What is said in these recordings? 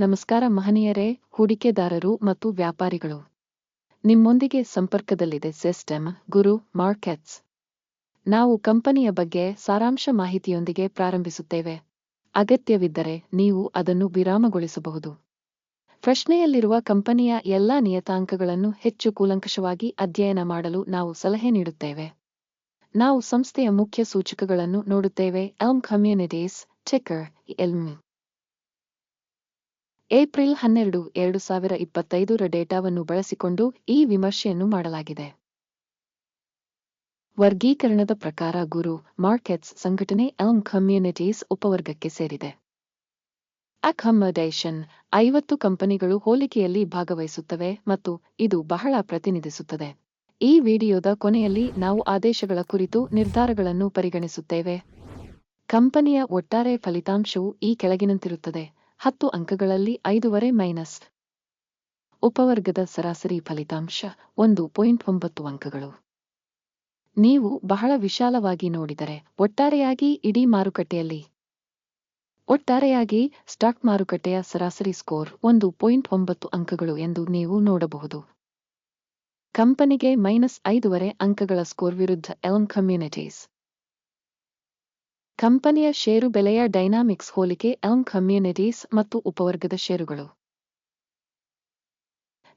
ನಮಸ್ಕಾರ ಮಹನೀಯರೇ, ಹೂಡಿಕೆದಾರರು ಮತ್ತು ವ್ಯಾಪಾರಿಗಳು. ನಿಮ್ಮೊಂದಿಗೆ ಸಂಪರ್ಕದಲ್ಲಿದೆ ಸಿಸ್ಟಮ್ ಗುರು ಮಾರ್ಕೆಟ್ಸ್. ನಾವು ಕಂಪನಿಯ ಬಗ್ಗೆ ಸಾರಾಂಶ ಮಾಹಿತಿಯೊಂದಿಗೆ ಪ್ರಾರಂಭಿಸುತ್ತೇವೆ. ಅಗತ್ಯವಿದ್ದರೆ ನೀವು ಅದನ್ನು ವಿರಾಮಗೊಳಿಸಬಹುದು. ಪ್ರಶ್ನೆಯಲ್ಲಿರುವ ಕಂಪನಿಯ ಎಲ್ಲಾ ನಿಯತಾಂಕಗಳನ್ನು ಹೆಚ್ಚು ಕೂಲಂಕಷವಾಗಿ ಅಧ್ಯಯನ ಮಾಡಲು ನಾವು ಸಲಹೆ ನೀಡುತ್ತೇವೆ. ನಾವು ಸಂಸ್ಥೆಯ ಮುಖ್ಯ ಸೂಚಕಗಳನ್ನು ನೋಡುತ್ತೇವೆ. Elm communities ticker Elm. April 12, 2025 ಡೇಟಾವನ್ನು ಬಳಸಿಕೊಂಡು ಈ ವಿಮರ್ಶೆಯನ್ನು ಮಾಡಲಾಗಿದೆ. ವರ್ಗೀಕರಣದ ಪ್ರಕಾರ ಗುರು ಮಾರ್ಕೆಟ್ಸ್ ಸಂಘಟನೆ ಎಲ್ಮ್ ಕಮ್ಯುನಿಟೀಸ್ ಉಪವರ್ಗಕ್ಕೆ ಸೇರಿದೆ. ಅಕಮಡೇಷನ್ 50 ಕಂಪನಿಗಳು ಹೋಲಿಕೆಯಲ್ಲಿ ಭಾಗವಹಿಸುತ್ತವೆ ಮತ್ತು ಇದು ಬಹಳ ಪ್ರತಿನಿಧಿಸುತ್ತದೆ. ಈ ವಿಡಿಯೋದ ಕೊನೆಯಲ್ಲಿ ನಾವು ಆದೇಶಗಳ ಕುರಿತು ನಿರ್ಧಾರಗಳನ್ನು ಪರಿಗಣಿಸುತ್ತೇವೆ. ಕಂಪನಿಯ ಒಟ್ಟಾರೆ ಫಲಿತಾಂಶವು ಈ ಕೆಳಗಿನಂತಿರುತ್ತದೆ. 10 ಅಂಕಗಳಲ್ಲಿ 5.5 ಉಪವರ್ಗದ ಸರಾಸರಿ ಫಲಿತಾಂಶ 1.9 ಅಂಕಗಳು. ನೀವು ಬಹಳ ವಿಶಾಲವಾಗಿ ನೋಡಿದರೆ ಒಟ್ಟಾರೆಯಾಗಿ ಇಡೀ ಮಾರುಕಟ್ಟೆಯಲ್ಲಿ ಒಟ್ಟಾರೆಯಾಗಿ ಸ್ಟಾಕ್ ಮಾರುಕಟ್ಟೆಯ ಸರಾಸರಿ ಸ್ಕೋರ್ 1.9 ಅಂಕಗಳು ಎಂದು ನೀವು ನೋಡಬಹುದು. ಕಂಪನಿಗೆ -5.5 ಅಂಕಗಳ ಸ್ಕೋರ್ ವಿರುದ್ಧ ಎಲ್ಮ್ ಕಮ್ಯುನಿಟೀಸ್. ಕಂಪನಿಯ ಷೇರು ಬೆಲೆಯ ಡೈನಾಮಿಕ್ಸ್ ಹೋಲಿಕೆ ಎಲ್ಮ್ ಕಮ್ಯುನಿಟೀಸ್ ಮತ್ತು ಉಪವರ್ಗದ ಷೇರುಗಳು.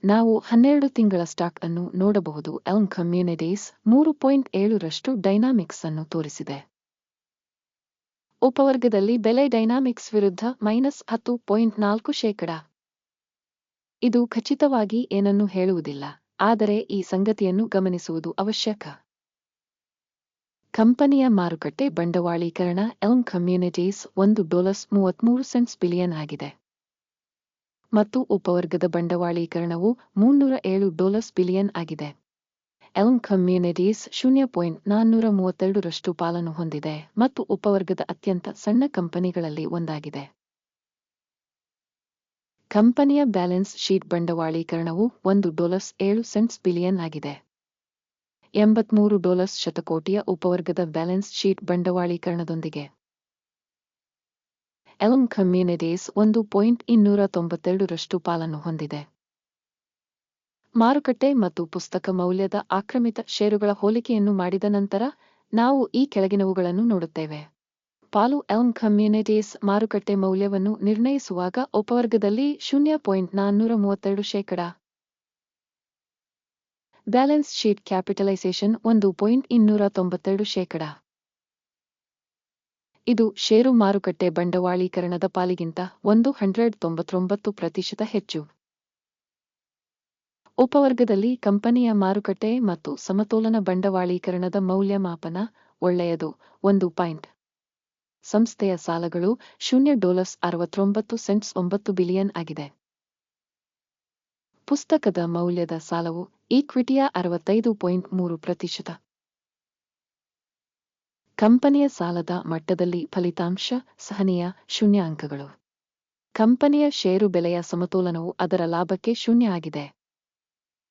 ನಾವು 12 ತಿಂಗಳ ಸ್ಟಾಕ್ ಅನ್ನು ನೋಡಬಹುದು. ಎಲ್ಮ್ ಕಮ್ಯುನಿಟೀಸ್ 3.7 ಡೈನಾಮಿಕ್ಸ್ ಅನ್ನು ತೋರಿಸಿದೆ. ಉಪವರ್ಗದಲ್ಲಿ ಬೆಲೆ ಡೈನಾಮಿಕ್ಸ್ ವಿರುದ್ಧ -10.4%. ಇದು ಖಚಿತವಾಗಿ ಏನನ್ನೂ ಹೇಳುವುದಿಲ್ಲ, ಆದರೆ ಈ ಸಂಗತಿಯನ್ನು ಗಮನಿಸುವುದು ಅವಶ್ಯಕ. ಕಂಪನಿಯ ಮಾರುಕಟ್ಟೆ ಬಂಡವಾಳೀಕರಣ ಎಲ್ಮ್ ಕಮ್ಯುನಿಟೀಸ್ $1.33 ಬಿಲಿಯನ್ ಆಗಿದೆ ಮತ್ತು ಉಪವರ್ಗದ ಬಂಡವಾಳೀಕರಣವು $307 ಬಿಲಿಯನ್ ಆಗಿದೆ. ಎಲ್ಮ್ ಕಮ್ಯುನಿಟೀಸ್ 0.432 ಪಾಲನ್ನು ಹೊಂದಿದೆ ಮತ್ತು ಉಪವರ್ಗದ ಅತ್ಯಂತ ಸಣ್ಣ ಕಂಪನಿಗಳಲ್ಲಿ ಒಂದಾಗಿದೆ. ಕಂಪನಿಯ ಬ್ಯಾಲೆನ್ಸ್ ಶೀಟ್ ಬಂಡವಾಳೀಕರಣವು $1.7 ಬಿಲಿಯನ್ ಆಗಿದೆ. $83 ಶತಕೋಟಿಯ ಉಪವರ್ಗದ ಬ್ಯಾಲೆನ್ಸ್ ಶೀಟ್ ಬಂಡವಾಳೀಕರಣದೊಂದಿಗೆ ಎಲ್ಮ್ ಕಮ್ಯುನಿಟೀಸ್ 1.292 ಪಾಲನ್ನು ಹೊಂದಿದೆ. ಮಾರುಕಟ್ಟೆ ಮತ್ತು ಪುಸ್ತಕ ಮೌಲ್ಯದ ಆಕ್ರಮಿತ ಷೇರುಗಳ ಹೋಲಿಕೆಯನ್ನು ಮಾಡಿದ ನಂತರ ನಾವು ಈ ಕೆಳಗಿನವುಗಳನ್ನು ನೋಡುತ್ತೇವೆ. ಪಾಲು ಎಲ್ಮ್ ಕಮ್ಯುನಿಟೀಸ್ ಮಾರುಕಟ್ಟೆ ಮೌಲ್ಯವನ್ನು ನಿರ್ಣಯಿಸುವಾಗ ಉಪವರ್ಗದಲ್ಲಿ 0.432%. Balance sheet capitalisation 1.292%. ಇದು ಷೇರು ಮಾರುಕಟ್ಟೆ ಬಂಡವಾಳೀಕರಣದ ಪಾಲಿಗಿಂತ 199% ಹೆಚ್ಚು. ಉಪವರ್ಗದಲ್ಲಿ ಕಂಪನಿಯ ಮಾರುಕಟ್ಟೆ ಮತ್ತು ಸಮತೋಲನ ಬಂಡವಾಳೀಕರಣದ ಮೌಲ್ಯಮಾಪನ ಒಳ್ಳೆಯದು. 1. ಸಂಸ್ಥೆಯ ಸಾಲಗಳು $0.69 ಬಿಲಿಯನ್ ಆಗಿದೆ. ಪುಸ್ತಕದ ಮೌಲ್ಯದ ಸಾಲವು ಈಕ್ವಿಟಿಯ 65.3%. ಕಂಪನಿಯ ಸಾಲದ ಮಟ್ಟದಲ್ಲಿ ಫಲಿತಾಂಶ ಸಹನೀಯ 0 ಅಂಕಗಳು. ಕಂಪನಿಯ ಷೇರು ಬೆಲೆಯ ಸಮತೋಲನವು ಅದರ ಲಾಭಕ್ಕೆ 0 ಆಗಿದೆ.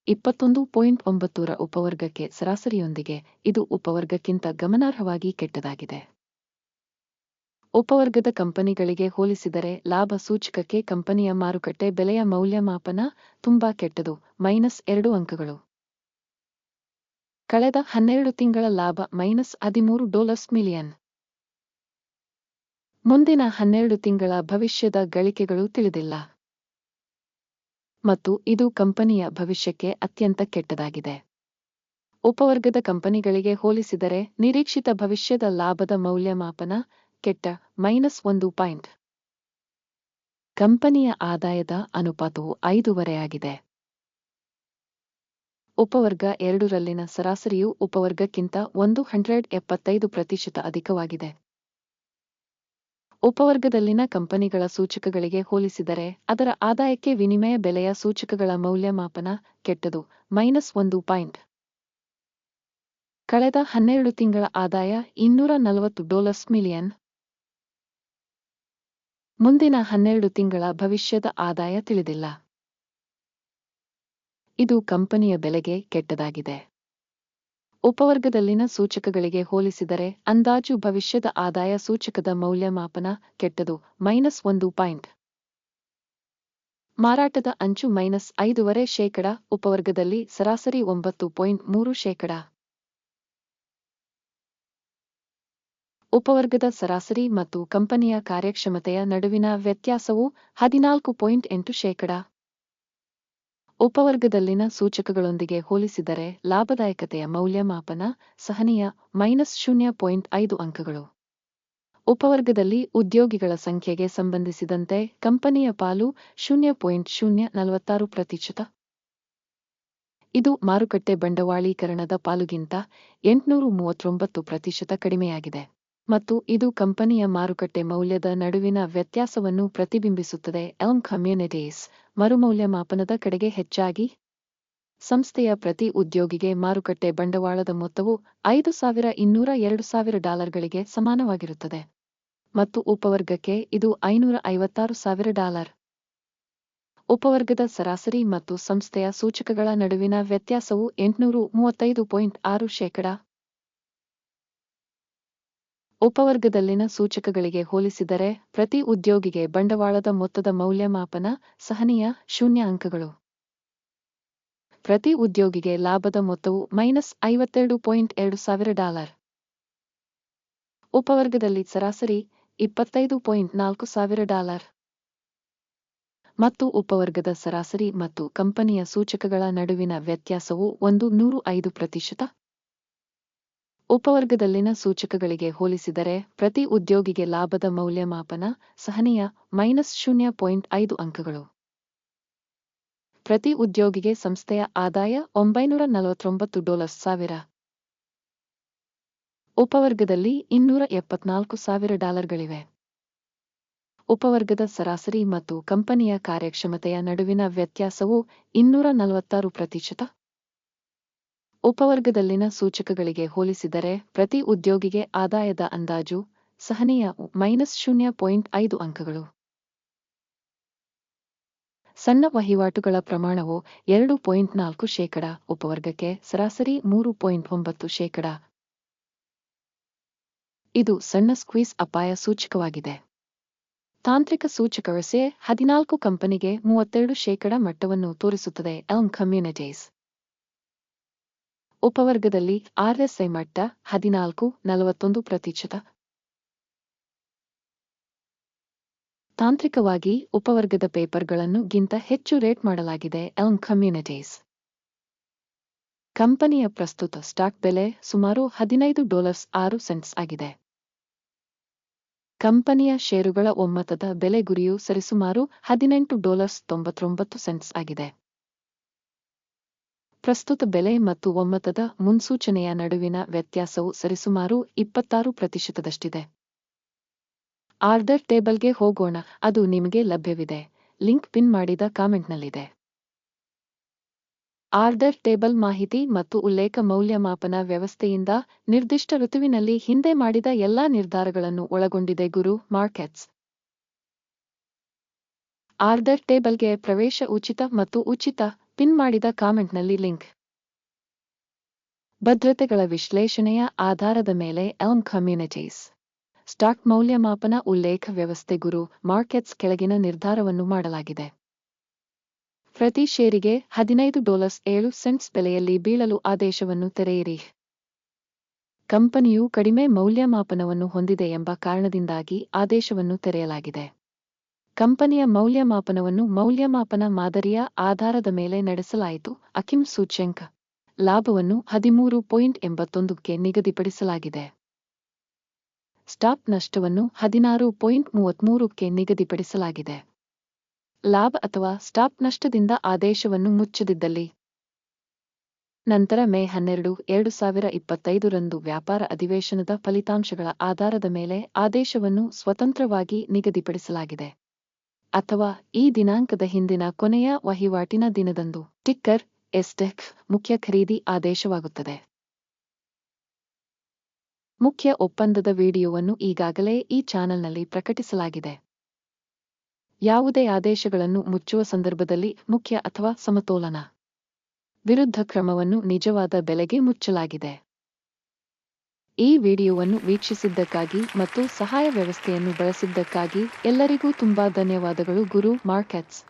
21.9 ಉಪವರ್ಗಕ್ಕೆ ಸರಾಸರಿಯೊಂದಿಗೆ ಇದು ಉಪವರ್ಗಕ್ಕಿಂತ ಗಮನಾರ್ಹವಾಗಿ ಕೆಟ್ಟದಾಗಿದೆ. ಉಪವರ್ಗದ ಕಂಪನಿಗಳಿಗೆ ಹೋಲಿಸಿದರೆ ಲಾಭ ಸೂಚಕಕ್ಕೆ ಕಂಪನಿಯ ಮಾರುಕಟ್ಟೆ ಬೆಲೆಯ ಮೌಲ್ಯಮಾಪನ ತುಂಬಾ ಕೆಟ್ಟದು, -2 ಅಂಕಗಳು. ಕಳೆದ 12 ತಿಂಗಳ ಲಾಭ -$13 ಮಿಲಿಯನ್. ಮುಂದಿನ 12 ತಿಂಗಳ ಭವಿಷ್ಯದ ಗಳಿಕೆಗಳು ತಿಳಿದಿಲ್ಲ ಮತ್ತು ಇದು ಕಂಪನಿಯ ಭವಿಷ್ಯಕ್ಕೆ ಅತ್ಯಂತ ಕೆಟ್ಟದಾಗಿದೆ. ಉಪವರ್ಗದ ಕಂಪನಿಗಳಿಗೆ ಹೋಲಿಸಿದರೆ ನಿರೀಕ್ಷಿತ ಭವಿಷ್ಯದ ಲಾಭದ ಮೌಲ್ಯಮಾಪನ ಕೆಟ್ಟ, -1. ಕಂಪನಿಯ ಆದಾಯದ ಅನುಪಾತವು 5.5 ಆಗಿದೆ. ಉಪವರ್ಗ 2 ರಲ್ಲಿನ ಸರಾಸರಿಯು ಉಪವರ್ಗಕ್ಕಿಂತ 175% ಅಧಿಕವಾಗಿದೆ. ಉಪವರ್ಗದಲ್ಲಿನ ಕಂಪನಿಗಳ ಸೂಚಕಗಳಿಗೆ ಹೋಲಿಸಿದರೆ ಅದರ ಆದಾಯಕ್ಕೆ ವಿನಿಮಯ ಬೆಲೆಯ ಸೂಚಕಗಳ ಮೌಲ್ಯಮಾಪನ ಕೆಟ್ಟದು, -1. ಕಳೆದ 12 ತಿಂಗಳ ಆದಾಯ $240 ಮಿಲಿಯನ್. ಮುಂದಿನ 12 ತಿಂಗಳ ಭವಿಷ್ಯದ ಆದಾಯ ತಿಳಿದಿಲ್ಲ. ಇದು ಕಂಪನಿಯ ಬೆಲೆಗೆ ಕೆಟ್ಟದಾಗಿದೆ. ಉಪವರ್ಗದಲ್ಲಿನ ಸೂಚಕಗಳಿಗೆ ಹೋಲಿಸಿದರೆ ಅಂದಾಜು ಭವಿಷ್ಯದ ಆದಾಯ ಸೂಚಕದ ಮೌಲ್ಯಮಾಪನ ಕೆಟ್ಟದು, -1. ಮಾರಾಟದ ಅಂಚು -5.5%, ಉಪವರ್ಗದಲ್ಲಿ ಸರಾಸರಿ 9.3%. ಉಪವರ್ಗದ ಸರಾಸರಿ ಮತ್ತು ಕಂಪನಿಯ ಕಾರ್ಯಕ್ಷಮತೆಯ ನಡುವಿನ ವ್ಯತ್ಯಾಸವು 14.8%. ಉಪವರ್ಗದಲ್ಲಿನ ಸೂಚಕಗಳೊಂದಿಗೆ ಹೋಲಿಸಿದರೆ ಲಾಭದಾಯಕತೆಯ ಮೌಲ್ಯಮಾಪನ ಸಹನೀಯ -0.5 ಅಂಕಗಳು. ಉಪವರ್ಗದಲ್ಲಿ ಉದ್ಯೋಗಿಗಳ ಸಂಖ್ಯೆಗೆ ಸಂಬಂಧಿಸಿದಂತೆ ಕಂಪನಿಯ ಪಾಲು 0.046%. ಇದು ಮಾರುಕಟ್ಟೆ ಬಂಡವಾಳೀಕರಣದ ಪಾಲುಗಿಂತ 839% ಕಡಿಮೆಯಾಗಿದೆ ಮತ್ತು ಇದು ಕಂಪನಿಯ ಮಾರುಕಟ್ಟೆ ಮೌಲ್ಯದ ನಡುವಿನ ವ್ಯತ್ಯಾಸವನ್ನು ಪ್ರತಿಬಿಂಬಿಸುತ್ತದೆ. ಎಲ್ಮ್ ಕಮ್ಯುನಿಟೀಸ್ ಮರುಮೌಲ್ಯಮಾಪನದ ಕಡೆಗೆ ಹೆಚ್ಚಾಗಿ ಸಂಸ್ಥೆಯ ಪ್ರತಿ ಉದ್ಯೋಗಿಗೆ ಮಾರುಕಟ್ಟೆ ಬಂಡವಾಳದ ಮೊತ್ತವು $5,202,000ಗಳಿಗೆ ಸಮಾನವಾಗಿರುತ್ತದೆ ಮತ್ತು ಉಪವರ್ಗಕ್ಕೆ ಇದು $556,000. ಉಪವರ್ಗದ ಸರಾಸರಿ ಮತ್ತು ಸಂಸ್ಥೆಯ ಸೂಚಕಗಳ ನಡುವಿನ ವ್ಯತ್ಯಾಸವು 835.6%. ಉಪವರ್ಗದಲ್ಲಿನ ಸೂಚಕಗಳಿಗೆ ಹೋಲಿಸಿದರೆ ಪ್ರತಿ ಉದ್ಯೋಗಿಗೆ ಬಂಡವಾಳದ ಮೊತ್ತದ ಮೌಲ್ಯಮಾಪನ ಸಹನೀಯ 0 ಅಂಕಗಳು. ಪ್ರತಿ ಉದ್ಯೋಗಿಗೆ ಲಾಭದ ಮೊತ್ತವು $52,200. ಉಪವರ್ಗದಲ್ಲಿ ಸರಾಸರಿ $25,400. ಮತ್ತು ಉಪವರ್ಗದ ಸರಾಸರಿ ಮತ್ತು ಕಂಪನಿಯ ಸೂಚಕಗಳ ನಡುವಿನ ವ್ಯತ್ಯಾಸವು 105%. ಉಪವರ್ಗದಲ್ಲಿನ ಸೂಚಕಗಳಿಗೆ ಹೋಲಿಸಿದರೆ ಪ್ರತಿ ಉದ್ಯೋಗಿಗೆ ಲಾಭದ ಮೌಲ್ಯಮಾಪನ ಸಹನೀಯ -0.5 ಅಂಕಗಳು. ಪ್ರತಿ ಉದ್ಯೋಗಿಗೆ ಸಂಸ್ಥೆಯ ಆದಾಯ $949,000. ಉಪವರ್ಗದಲ್ಲಿ $274,000ಗಳಿವೆ. ಉಪವರ್ಗದ ಸರಾಸರಿ ಮತ್ತು ಕಂಪನಿಯ ಕಾರ್ಯಕ್ಷಮತೆಯ ನಡುವಿನ ವ್ಯತ್ಯಾಸವು 246%. ಉಪವರ್ಗದಲ್ಲಿನ ಸೂಚಕಗಳಿಗೆ ಹೋಲಿಸಿದರೆ ಪ್ರತಿ ಉದ್ಯೋಗಿಗೆ ಆದಾಯದ ಅಂದಾಜು ಸಹನೀಯ -0.5 ಅಂಕಗಳು. ಸಣ್ಣ ವಹಿವಾಟುಗಳ ಪ್ರಮಾಣವು 2.4%, ಉಪವರ್ಗಕ್ಕೆ ಸರಾಸರಿ 3.9%. ಇದು ಸಣ್ಣ ಸ್ಕ್ವೀಸ್ ಅಪಾಯ ಸೂಚಕವಾಗಿದೆ. ತಾಂತ್ರಿಕ ಸೂಚಕ RSI 14 ಕಂಪನಿಗೆ 32% ಮಟ್ಟವನ್ನು ತೋರಿಸುತ್ತದೆ. ಎಲ್ಮ್ ಕಮ್ಯುನಿಟೀಸ್ ಉಪವರ್ಗದಲ್ಲಿ RSI ಮಟ್ಟ 14, 41%. ತಾಂತ್ರಿಕವಾಗಿ ಉಪವರ್ಗದ ಪೇಪರ್ಗಳನ್ನು ಗಿಂತ ಹೆಚ್ಚು ರೇಟ್ ಮಾಡಲಾಗಿದೆ. ಎಲ್ಮ್ ಕಮ್ಯುನಿಟೀಸ್ ಕಂಪನಿಯ ಪ್ರಸ್ತುತ ಸ್ಟಾಕ್ ಬೆಲೆ ಸುಮಾರು $15.06 ಆಗಿದೆ. ಕಂಪನಿಯ ಷೇರುಗಳ ಒಮ್ಮತದ ಬೆಲೆ ಗುರಿಯು ಸರಿಸುಮಾರು $18.99 ಆಗಿದೆ. ಪ್ರಸ್ತುತ ಬೆಲೆ ಮತ್ತು ಒಮ್ಮತದ ಮುನ್ಸೂಚನೆಯ ನಡುವಿನ ವ್ಯತ್ಯಾಸವು ಸರಿಸುಮಾರು 26%ದಷ್ಟಿದೆ. ಆರ್ಡರ್ ಟೇಬಲ್ಗೆ ಹೋಗೋಣ. ಅದು ನಿಮಗೆ ಲಭ್ಯವಿದೆ. ಲಿಂಕ್ ಪಿನ್ ಮಾಡಿದ ಕಾಮೆಂಟ್ನಲ್ಲಿದೆ. ಆರ್ಡರ್ ಟೇಬಲ್ ಮಾಹಿತಿ ಮತ್ತು ಉಲ್ಲೇಖ ಮೌಲ್ಯಮಾಪನ ವ್ಯವಸ್ಥೆಯಿಂದ ನಿರ್ದಿಷ್ಟ ಋತುವಿನಲ್ಲಿ ಹಿಂದೆ ಮಾಡಿದ ಎಲ್ಲಾ ನಿರ್ಧಾರಗಳನ್ನು ಒಳಗೊಂಡಿದೆ. ಗುರು ಮಾರ್ಕೆಟ್ಸ್ ಆರ್ಡರ್ ಟೇಬಲ್ಗೆ ಪ್ರವೇಶ ಉಚಿತ ಮತ್ತು ಉಚಿತ. ಪಿನ್ ಮಾಡಿದ ಕಾಮೆಂಟ್ನಲ್ಲಿ ಲಿಂಕ್. ಭದ್ರತೆಗಳ ವಿಶ್ಲೇಷಣೆಯ ಆಧಾರದ ಮೇಲೆ ಎಲ್ಮ್ ಕಮ್ಯುನಿಟೀಸ್ ಸ್ಟಾಕ್ ಮೌಲ್ಯಮಾಪನ ಉಲ್ಲೇಖ ವ್ಯವಸ್ಥೆ ಗುರು ಮಾರ್ಕೆಟ್ಸ್ ಕೆಳಗಿನ ನಿರ್ಧಾರವನ್ನು ಮಾಡಲಾಗಿದೆ. ಪ್ರತಿ ಷೇರಿಗೆ $15.07 ಬೆಲೆಯಲ್ಲಿ ಬೀಳಲು ಆದೇಶವನ್ನು ತೆರೆಯಿರಿ. ಕಂಪನಿಯು ಕಡಿಮೆ ಮೌಲ್ಯಮಾಪನವನ್ನು ಹೊಂದಿದೆ ಎಂಬ ಕಾರಣದಿಂದಾಗಿ ಆದೇಶವನ್ನು ತೆರೆಯಲಾಗಿದೆ. ಕಂಪನಿಯ ಮೌಲ್ಯಮಾಪನವನ್ನು ಮೌಲ್ಯಮಾಪನ ಮಾದರಿಯ ಆಧಾರದ ಮೇಲೆ ನಡೆಸಲಾಯಿತು. ಅಕಿಮ್ ಸೂಚ್ಯಂಕ ಲಾಭವನ್ನು 13.81ಕ್ಕೆ ನಿಗದಿಪಡಿಸಲಾಗಿದೆ. ಸ್ಟಾಪ್ ನಷ್ಟವನ್ನು 16.33ಕ್ಕೆ ನಿಗದಿಪಡಿಸಲಾಗಿದೆ. ಲಾಭ ಅಥವಾ ಸ್ಟಾಪ್ ನಷ್ಟದಿಂದ ಆದೇಶವನ್ನು ಮುಚ್ಚದಿದ್ದಲ್ಲಿ ನಂತರ ಮೇ 12, 2025 ರಂದು ವ್ಯಾಪಾರ ಅಧಿವೇಶನದ ಫಲಿತಾಂಶಗಳ ಆಧಾರದ ಮೇಲೆ ಆದೇಶವನ್ನು ಸ್ವತಂತ್ರವಾಗಿ ನಿಗದಿಪಡಿಸಲಾಗಿದೆ ಅಥವಾ ಈ ದಿನಾಂಕದ ಹಿಂದಿನ ಕೊನೆಯ ವಹಿವಾಟಿನ ದಿನದಂದು ಟಿಕ್ಕರ್ ಎಸ್ಟೆಕ್ ಮುಖ್ಯ ಖರೀದಿ ಆದೇಶವಾಗುತ್ತದೆ. ಮುಖ್ಯ ಒಪ್ಪಂದದ ವಿಡಿಯೋವನ್ನು ಈಗಾಗಲೇ ಈ ಚಾನೆಲ್ನಲ್ಲಿ ಪ್ರಕಟಿಸಲಾಗಿದೆ. ಯಾವುದೇ ಆದೇಶಗಳನ್ನು ಮುಚ್ಚುವ ಸಂದರ್ಭದಲ್ಲಿ ಮುಖ್ಯ ಅಥವಾ ಸಮತೋಲನ ವಿರುದ್ಧ ಕ್ರಮವನ್ನು ನಿಜವಾದ ಬೆಲೆಗೆ ಮುಚ್ಚಲಾಗಿದೆ. ಈ ವಿಡಿಯೋವನ್ನು ವೀಕ್ಷಿಸಿದ್ದಕ್ಕಾಗಿ ಮತ್ತು ಸಹಾಯ ವ್ಯವಸ್ಥೆಯನ್ನು ಬಳಸಿದ್ದಕ್ಕಾಗಿ ಎಲ್ಲರಿಗೂ ತುಂಬಾ ಧನ್ಯವಾದಗಳು. ಗುರು ಮಾರ್ಕೆಟ್ಸ್